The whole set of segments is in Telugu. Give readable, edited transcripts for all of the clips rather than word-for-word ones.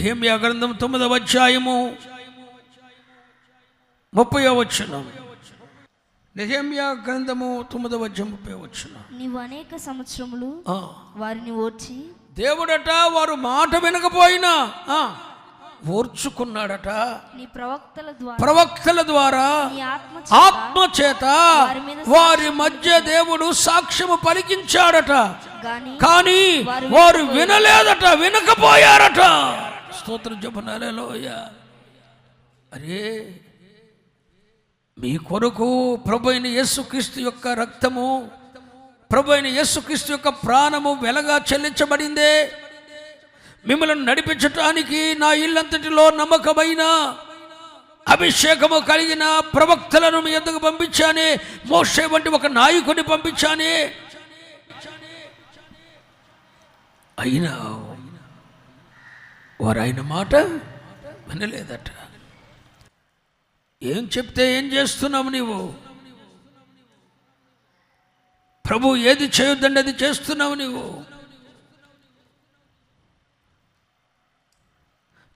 నెహెమ్యా గ్రంథం 9వ అధ్యాయము 30వ వచనం. నెహెమ్యా గ్రంథము 9వ అధ్యాయం 30వ వచనం. నీవు అనేక సంవత్సరములు వారిని ఓర్చి, దేవుడట వారు మాట వినకపోయినా ఓర్చుకున్నాడట. నీ ప్రవక్తల ద్వారా ఆత్మ చేత వారి మధ్య దేవుడు సాక్ష్యము పలికించాడట. కానీ వారు వినలేదట, వినకపోయారట. స్తోత్రం చెప్పండి, హల్లెలూయా. అరే, మీ కొరకు ప్రభు అయిన యేసుక్రీస్తు యొక్క రక్తము, ప్రభు అయిన యేసుక్రీస్తు యొక్క ప్రాణము వెలగా చెల్లించబడిందే. మిమ్మల్ని నడిపించటానికి నా ఇల్లంతటిలో నమ్మకమైన అభిషేకము కలిగిన ప్రవక్తలను మీ ఎందుకు పంపించానే, మోషే వంటి ఒక నాయకుడిని పంపించానే. అయినా వారు ఆయన మాట వినలేదట. ఏం చెప్తే ఏం చేస్తున్నావు నీవు? ప్రభు ఏది చేయొద్దండి అది చేస్తున్నావు నీవు.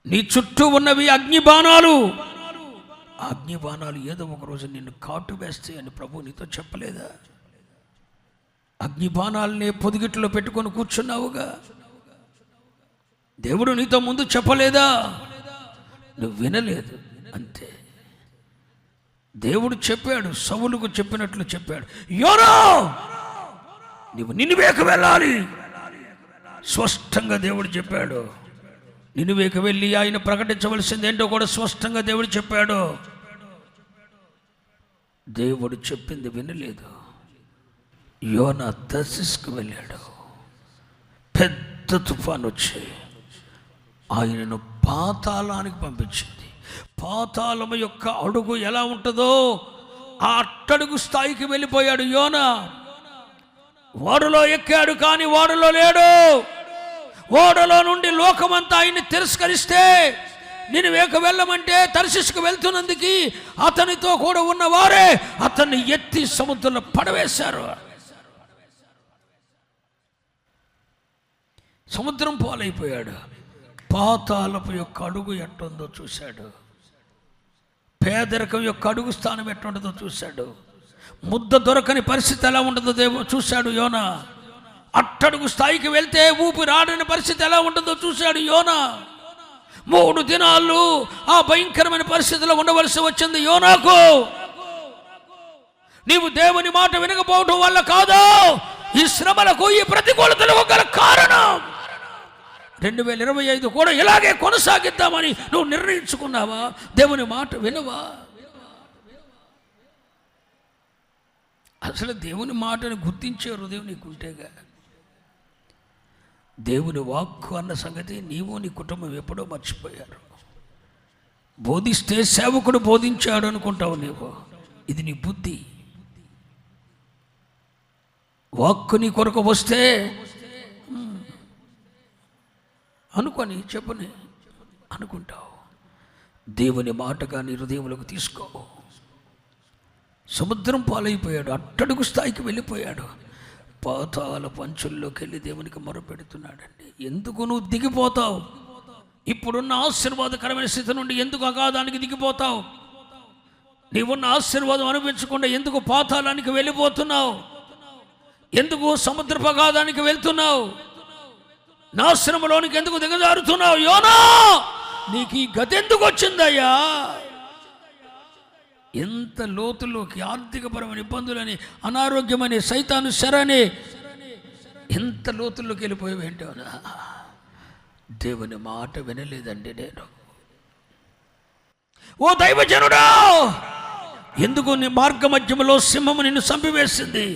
నీ చుట్టూ ఉన్నవి అగ్నిబాణాలు. అగ్నిబాణాలు ఏదో ఒకరోజు నిన్ను కాటు వేస్తాయి అని ప్రభు నీతో చెప్పలేదా? అగ్నిబాణాలని పొదిగిట్లో పెట్టుకొని కూర్చున్నావుగా. దేవుడు నీతో ముందు చెప్పలేదా? నువ్వు వినలేదు, అంతే. దేవుడు చెప్పాడు, సౌలుకు చెప్పినట్లు చెప్పాడు, యోనా నీవు నినివేకు వెళ్ళాలి. స్పష్టంగా దేవుడు చెప్పాడు. నినివేకు వెళ్ళి ఆయన ప్రకటించవలసింది ఏంటో కూడా స్పష్టంగా దేవుడు చెప్పాడు. దేవుడు చెప్పింది వినలేదు. యోనా తర్షీషుకు వెళ్ళాడు. పెద్ద తుఫాను వచ్చి ఆయనను పాతాళానికి పంపించింది. పాతాళము యొక్క అడుగు ఎలా ఉంటుందో ఆ అట్టడుగు స్థాయికి వెళ్ళిపోయాడు యోనా. ఓడలో ఎక్కాడు కానీ ఓడలో లేడు. ఓడలో నుండి లోకమంతా ఆయన్ని తిరస్కరిస్తే నినివేకు వెళ్ళమంటే తర్షీషుకు వెళ్తున్నందుకు అతనితో కూడా ఉన్నవారే అతన్ని ఎత్తి సముద్రంలో పడవేశారు. సముద్రం పాలైపోయాడు. పాతాళపు యొక్క అడుగు ఎట్టుందో చూశాడు. పేదరికం యొక్క అడుగు స్థానం ఎట్టుంటుందో చూశాడు. ముద్ద దొరకని పరిస్థితి ఎలా ఉంటుందో చూశాడు యోనా. అట్టడుగు స్థాయికి వెళ్తే ఊపిరాడని పరిస్థితి ఎలా ఉంటుందో చూశాడు యోనా. 3 దినాలు ఆ భయంకరమైన పరిస్థితిలో ఉండవలసి వచ్చింది యోనాకు. నీవు దేవుని మాట వినకపోవడం వల్ల కాదు ఈ శ్రమలకు, ఈ ప్రతికూలతలకు గల కారణం. 2025 కూడా ఇలాగే కొనసాగిద్దామని నువ్వు నిర్ణయించుకున్నావా? దేవుని మాట వినవా? అసలు దేవుని మాటను గుర్తించే హృదయం నీకుంటేగా. దేవుని వాక్కు అన్న సంగతి నీవు నీ కుటుంబం ఎప్పుడో మర్చిపోయారు. బోధిస్తే సేవకుడు బోధించాడు అనుకుంటావు నీవు. ఇది నీ బుద్ధి. వాక్కు నీ కొరకు వస్తే అనుకొని చెప్పని అనుకుంటావు. దేవుని మాటగా నీ హృదయంలోకి తీసుకో. సముద్రం పాలైపోయాడు. అట్టడుగు స్థాయికి వెళ్ళిపోయాడు. పాతాళ పంచుల్లోకి వెళ్ళి దేవునికి మొరపెడుతున్నాడండి. ఎందుకు నువ్వు దిగిపోతావు? ఇప్పుడున్న ఆశీర్వాదకరమైన స్థితి నుండి ఎందుకు అగాధానికి దిగిపోతావు? నీవున్న ఆశీర్వాదం అనిపించకుండా ఎందుకు పాతాళానికి వెళ్ళిపోతున్నావు? ఎందుకు సముద్రపు అగాధానికి వెళ్తున్నావు? నాశనంలోనికి ఎందుకు దిగజారుతున్నావు? యోనా, నీకు ఈ గతి ఎందుకు వచ్చిందయ్యా? ఎంత లోతుల్లోకి, ఆర్థికపరమైన ఇబ్బందులని, అనారోగ్యమని, సైతాను శరని, ఎంత లోతుల్లోకి వెళ్ళిపోయేవేంటో. దేవుని మాట వినలేదండి నేను. ఓ దైవజనుడా, ఎందుకు నీ మార్గ మధ్యములో సింహము నిన్ను చంపివేసింది?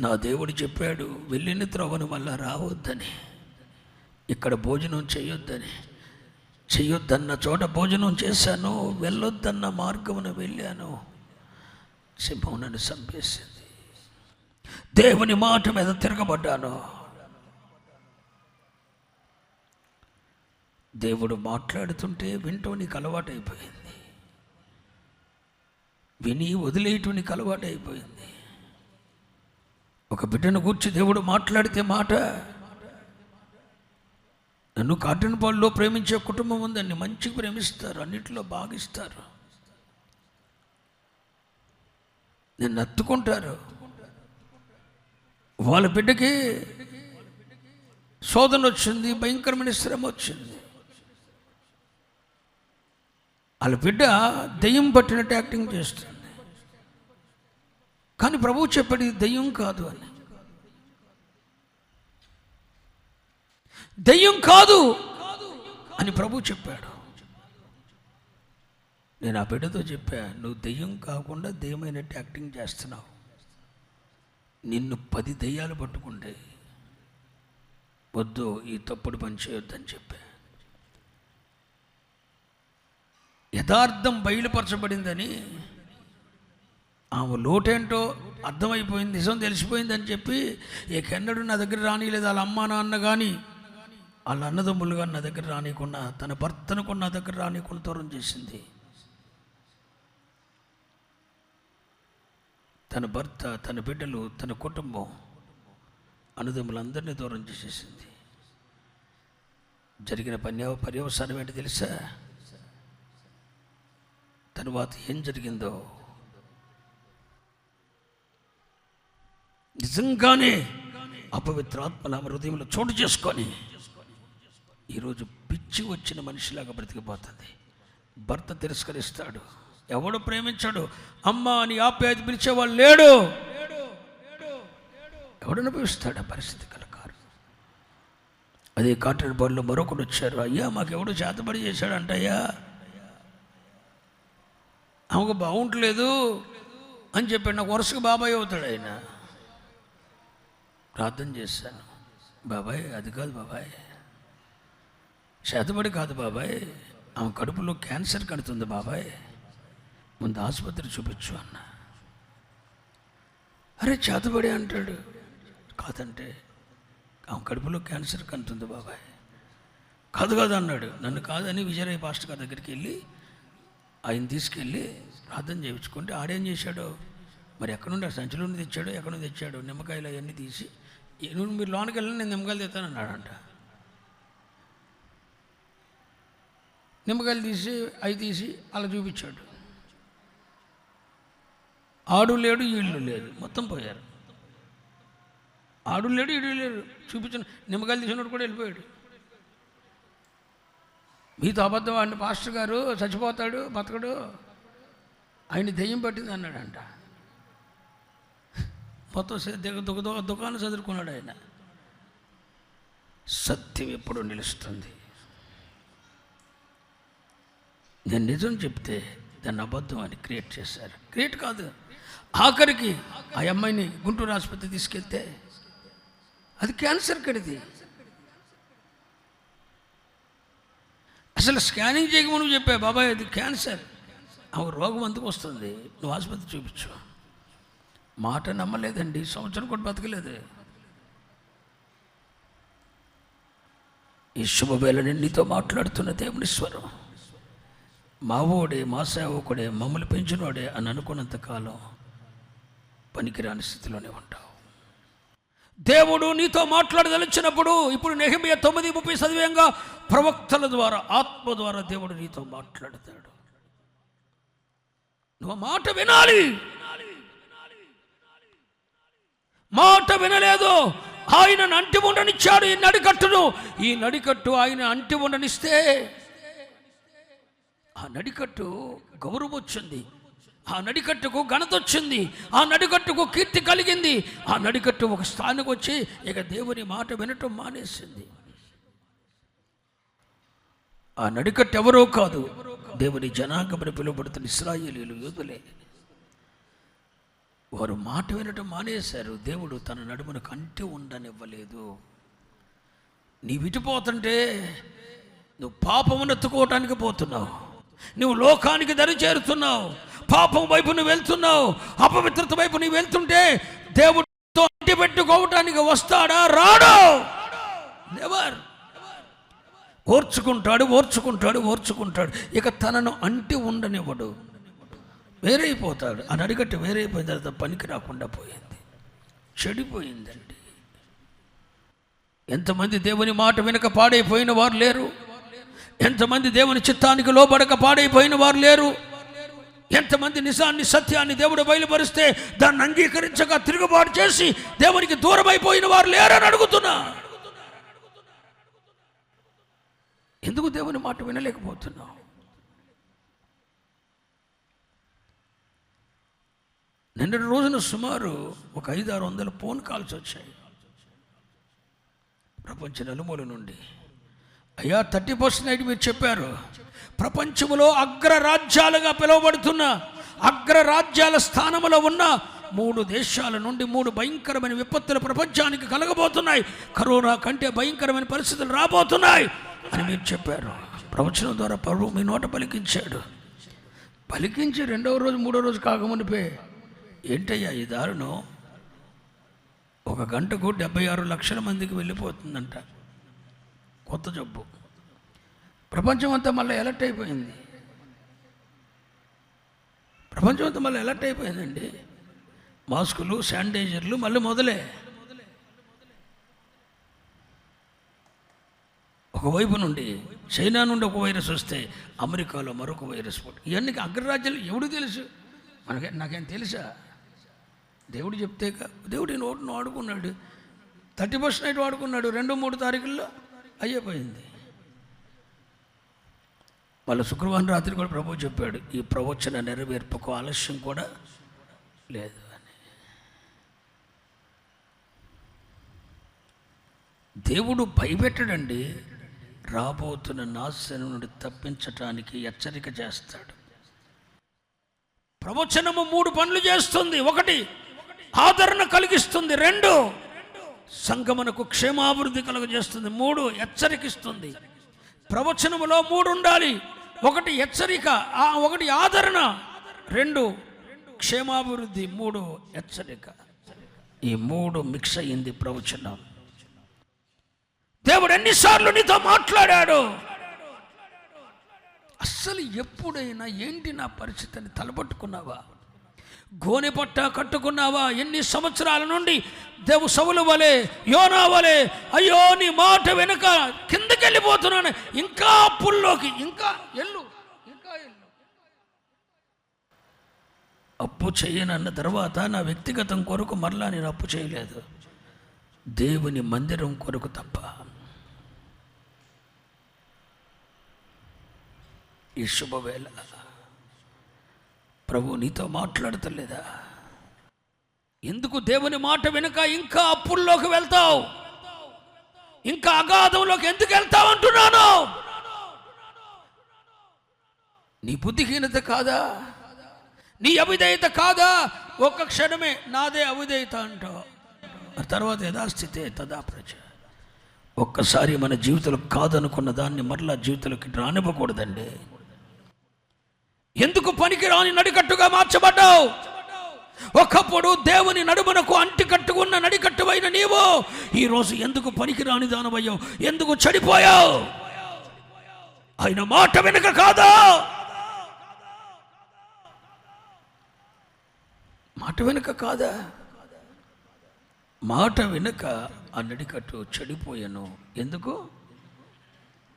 నా దేవుడు చెప్పాడు, వెళ్ళిన త్రోవను మళ్ళా రావద్దని, ఇక్కడ భోజనం చేయొద్దని. చెయ్యొద్దన్న చోట భోజనం చేశాను, వెళ్ళొద్దన్న మార్గమున వెళ్ళాను, సింహం నన్ను చంపేసింది. దేవుని మాట మీద తిరగబడ్డాను. దేవుడు మాట్లాడుతుంటే వింటూ నీకు అలవాటైపోయింది. విని వదిలేయటం నీకు అలవాటైపోయింది. ఒక బిడ్డను గూర్చి దేవుడు మాట్లాడితే మాట నన్ను కాటన్పాడులో ప్రేమించే కుటుంబం ఉందండి, మంచిగా ప్రేమిస్తారు, అన్నింటిలో బాగిస్తారు, నేను నత్తుకుంటారు. వాళ్ళ బిడ్డకి శోధన వచ్చింది, భయంకరమైన శ్రమ వచ్చింది. వాళ్ళ బిడ్డ దెయ్యం పట్టినట్టు యాక్టింగ్ చేస్తుంది. కానీ ప్రభువు చెప్పాడు ఇది దెయ్యం కాదు అని. దెయ్యం కాదు అని ప్రభువు చెప్పాడు. నేను ఆ బిడ్డతో చెప్పా, నువ్వు దెయ్యం కాకుండా దెయ్యమైనట్టు యాక్టింగ్ చేస్తున్నావు, నిన్ను 10 దెయ్యాలు పట్టుకుంటే వద్దు, ఈ తప్పుడు పని చేయొద్దని చెప్పా. యథార్థం బయలుపరచబడిందని, ఆమె లోటేంటో అర్థమైపోయింది, నిజం తెలిసిపోయిందని చెప్పి ఎన్నడూ నా దగ్గర రానిలేదు. వాళ్ళ అమ్మ నాన్న కానీ వాళ్ళ అన్నదమ్ములు కానీ నా దగ్గర రానియకుండా, తన భర్తను కూడా నా దగ్గర రానియకుండా దూరం చేసింది. తన భర్త, తన బిడ్డలు, తన కుటుంబం, అన్నదమ్ములందరినీ దూరం చేసేసింది. జరిగిన పర్యవసానం ఏంటి తెలుసా? తరువాత ఏం జరిగిందో నిజంగానే అపవిత్రాత్మల హృదయంలో చోటు చేసుకొని ఈరోజు పిచ్చి వచ్చిన మనిషిలాగా బ్రతికిపోతుంది. భర్త తిరస్కరిస్తాడు, ఎవడు ప్రేమించాడు, అమ్మ అని ఆప్యాయత పిలిచేవాళ్ళు లేడు, ఎవడు అనుభవిస్తాడు ఆ పరిస్థితి కలకారు. అదే కాటన్పాడులో మరొకడు వచ్చారు, అయ్యా మాకెవడు చేతబడి చేశాడంట, అయ్యా ఆమెకు బాగుంటలేదు అని చెప్పాడు. నాకు వరుసగా బాబాయ్ అవుతాడు ఆయన. ప్రార్థన చేశాను, బాబాయ్ అది కాదు బాబాయ్, చేతబడి కాదు బాబాయ్, ఆమె కడుపులో క్యాన్సర్ కడుతుంది బాబాయ్, ముందు ఆసుపత్రి చూపించు అన్న. అరే చేతబడి అంటాడు, కాదంటే ఆమె కడుపులో క్యాన్సర్ కడుతుంది బాబాయ్, కాదు కాదు అన్నాడు. నన్ను కాదని విజయరాయ్ పాస్టర్ గారి దగ్గరికి వెళ్ళి ఆయన తీసుకెళ్ళి ప్రార్థన చేయించుకుంటే ఆడేం చేశాడు మరి, ఎక్కడుండి సంచిలో నుండి తెచ్చాడు, ఎక్కడ నుండి తెచ్చాడు, నిమ్మకాయలు అవన్నీ తీసి, నువ్వు మీరు లోనికి వెళ్ళి నేను నిమ్మకాయలు తెస్తాను అన్నాడంట. నిమ్మకాయలు తీసి అవి తీసి అలా చూపించాడు. ఆడు లేడు ఈళ్ళు లేదు, మొత్తం పోయారు. ఆడు లేడు ఈడు లేడు, చూపించాను. నిమ్మకాయలు తీసినోడు కూడా వెళ్ళిపోయాడు. మీతో అబద్ధం అండి, పాస్టర్ గారు చచ్చిపోతాడు బతకడు, ఆయన దెయ్యం పట్టింది అన్నాడంట. మొత్తం దుకాణం చదువుకున్నాడు ఆయన. సత్యం ఎప్పుడు నిలుస్తుంది. నేను నిజం చెప్తే దాన్ని అబద్ధం అని క్రియేట్ చేశారు. క్రియేట్ కాదు, ఆఖరికి ఆ అమ్మాయిని గుంటూరు ఆసుపత్రి తీసుకెళ్తే అది క్యాన్సర్ కడిది. అసలు స్కానింగ్ చేయకమని చెప్పా, బాబాయ్ అది క్యాన్సర్, ఆమె రోగం అందుకు వస్తుంది, నువ్వు ఆసుపత్రి చూపించు. మాట నమ్మలేదండి, సంవత్సరం కూడా బతకలేదు. ఈ శుభవేళని నీతో మాట్లాడుతున్న దేవుని స్వరం, మావోడే మా సేవకుడే మమ్మల్ని పెంచినోడే అని అనుకున్నంత కాలం పనికిరాని స్థితిలోనే ఉంటావు. దేవుడు నీతో మాట్లాడదలిచినప్పుడు, ఇప్పుడు నెహెమ్యా 9:30 చదివేంగా ప్రవక్తల ద్వారా ఆత్మ ద్వారా దేవుడు నీతో మాట్లాడతాడు. నువ్వు మాట వినాలి. మాట వినలేదు, ఆయన అంటి ఉండనిచ్చాడు ఈ నడికట్టును. ఈ నడికట్టు ఆయన అంటి ఉండనిస్తే ఆ నడికట్టు గౌరవం వచ్చింది, ఆ నడికట్టుకు ఘనత వచ్చింది, ఆ నడికట్టుకు కీర్తి కలిగింది. ఆ నడికట్టు ఒక స్థానికి వచ్చి ఇక దేవుని మాట వినటం మానేసింది. ఆ నడికట్టు ఎవరో కాదు, దేవుని జనాంగమని పిలువబడుతున్న ఇశ్రాయేలీయులు, యూదులే. వారు మాట వినటం మానేశారు. దేవుడు తన నడుమును కంటి ఉండనివ్వలేదు. నీ విటిపోతుంటే నువ్వు పాపమును ఎత్తుకోవటానికి పోతున్నావు, నువ్వు లోకానికి దరి చేరుతున్నావు, పాపం వైపు నువ్వు వెళ్తున్నావు, అపవిత్రత వైపు నువ్వు వెళ్తుంటే దేవుడితో అంటి పెట్టుకోవటానికి వస్తాడా? రాడు. నెవర్. ఓర్చుకుంటాడు, ఓర్చుకుంటాడు, ఓర్చుకుంటాడు. ఇక తనను అంటి ఉండనివ్వడు, వేరైపోతాడు. ఆ నడిగట్టు వేరైపోయిన తర్వాత పనికి రాకుండా పోయింది, చెడిపోయిందండి. ఎంతమంది దేవుని మాట వెనుక పాడైపోయిన వారు లేరు? ఎంతమంది దేవుని చిత్తానికి లోబడక పాడైపోయిన వారు లేరు? ఎంతమంది నిజాన్ని సత్యాన్ని దేవుడు బయలుపరిస్తే దాన్ని అంగీకరించక తిరుగుబాటు చేసి దేవునికి దూరం అయిపోయిన వారు లేరని అడుగుతున్నా. ఎందుకు దేవుని మాట వినలేకపోతున్నావు? నిన్నటి రోజున సుమారు ఒక 500-600 ఫోన్ కాల్స్ వచ్చాయి ప్రపంచ నలుమూల నుండి. అయ్యా 30% మీరు చెప్పారు. ప్రపంచంలో అగ్రరాజ్యాలుగా పిలువబడుతున్న అగ్రరాజ్యాల స్థానంలో ఉన్న 3 దేశాల నుండి 3 భయంకరమైన విపత్తులు ప్రపంచానికి కలగబోతున్నాయి. కరోనా కంటే భయంకరమైన పరిస్థితులు రాబోతున్నాయి అని మీరు చెప్పారు. ప్రవచనం ద్వారా ప్రభు మీ నోట పలికించాడు. పలికించి 2వ రోజు 3వ రోజు కాకమునిపే ఏంటయ్యా ఈ దారుణం, 1 గంటకు 76 లక్షల మందికి వెళ్ళిపోతుందంట కొత్త జబ్బు. ప్రపంచం అంతా మళ్ళీ ఎలర్ట్ అయిపోయింది. ప్రపంచం అంతా మళ్ళీ ఎలర్ట్ అయిపోయిందండి. మాస్కులు, శానిటైజర్లు మళ్ళీ మొదలే. ఒకవైపు నుండి చైనా నుండి ఒక వైరస్ వస్తే అమెరికాలో మరొక వైరస్ పుట్టి, ఇవన్నీ అగ్రరాజ్యాలు ఎవడు తెలుసు? నాకేం తెలుసా? దేవుడు చెప్తే దేవుడి నోటును వాడుకున్నాడు. 30% వాడుకున్నాడు. 2-3 తారీఖుల్లో అయిపోయింది. మళ్ళీ శుక్రవారం రాత్రి కూడా ప్రభు చెప్పాడు, ఈ ప్రవచన నెరవేర్పుకు ఆలస్యం కూడా లేదు అని. దేవుడు భయపెట్టడండి, రాబోతున్న నాశనం నుండి తప్పించటానికి హెచ్చరిక చేస్తాడు. ప్రవచనము 3 పనులు చేస్తుంది. 1 ఆదరణ కలిగిస్తుంది, 2 సంగమనకు క్షేమాభివృద్ధి కలుగజేస్తుంది, 3 హెచ్చరికిస్తుంది. ప్రవచనములో 3 ఉండాలి. 1 హెచ్చరిక, 1 ఆదరణ, 2 క్షేమాభివృద్ధి, 3 హెచ్చరిక. ఈ 3 మిక్స్ అయ్యింది ప్రవచనం. దేవుడు ఎన్నిసార్లు నీతో మాట్లాడాడు? అస్సలు ఎప్పుడైనా ఏంటి నా పరిస్థితిని తలపట్టుకున్నావా? గోనె పట్ట కట్టుకున్నావా? ఎన్ని సంవత్సరాల నుండి దేవు సౌల వలె, యోనా వలె, అయ్యో నీ మాట వెనుక కిందకి వెళ్ళిపోతున్నాను, ఇంకా అప్పుల్లోకి, ఇంకా ఎల్లు. అప్పు చేయనన్న తర్వాత నా వ్యక్తిగతం కొరకు మరలా నేను అప్పు చేయలేదు, దేవుని మందిరం కొరకు తప్ప. ఈ శుభవేళ ప్రభు నీతో మాట్లాడతలేదా? ఎందుకు దేవుని మాట వెనుక ఇంకా అప్పుల్లోకి వెళ్తావు? ఇంకా అగాధంలోకి ఎందుకు వెళ్తావు అంటున్నాను. నీ బుద్ధిహీనత కాదా? నీ అవిధేయత కాదా? ఒక్క క్షణమే నాదే అవిధేయత అంటావు, తర్వాత యథాస్థితే తదా ప్రజ. ఒక్కసారి మన జీవితంలో కాదనుకున్న దాన్ని మరలా జీవితంలోకి రానివ్వకూడదండి. ఎందుకు పనికి రాని నడికట్టుగా మార్చబడ్డావు? ఒకప్పుడు దేవుని నడుమనకు అంటికట్టు ఉన్న నడికట్టువైన నీవు ఈరోజు ఎందుకు పనికి రాని దానవయ్యావు? ఎందుకు చెడిపోయావు? ఆయన మాట వెనుక కాదా? మాట వెనుక కాదా? మాట వెనుక ఆ నడికట్టు చెడిపోయాను. ఎందుకు?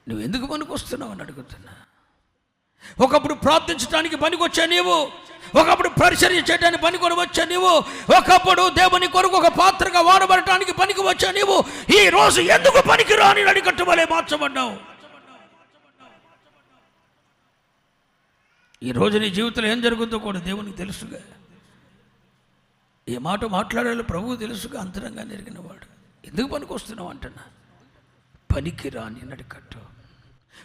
నువ్వెందుకు పనికొస్తున్నావు అని అడుగుతున్నా. ఒకప్పుడు ప్రార్థించడానికి పనికొచ్చా నీవు, ఒకప్పుడు పరిచర్య చేయడానికి పనికొని వచ్చా నీవు, ఒకప్పుడు దేవుని కొరకు ఒక పాత్రగా వాడబడటానికి పనికి వచ్చా నీవు. ఈ రోజు ఎందుకు పనికి రాని నడికట్టు వలె మార్చబడ్డావు? ఈ రోజు నీ జీవితంలో ఏం జరుగుతుందో కూడా దేవునికి తెలుసుగా. ఏ మాట మాట్లాడాలో ప్రభువు తెలుసుగా, అంతరంగా నెరిగినవాడు. ఎందుకు పనికి వస్తున్నావు అంటున్నా. పనికి రాని నడికట్టు,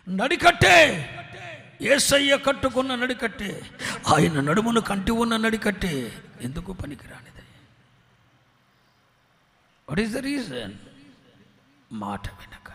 నడికట్టే యేసయ్య కట్టుకున్న నడికట్టే, ఆయన నడుమును కంటి ఉన్న నడికట్టే ఎందుకు పనికి రానిది? What is the reason? మాట వెనక.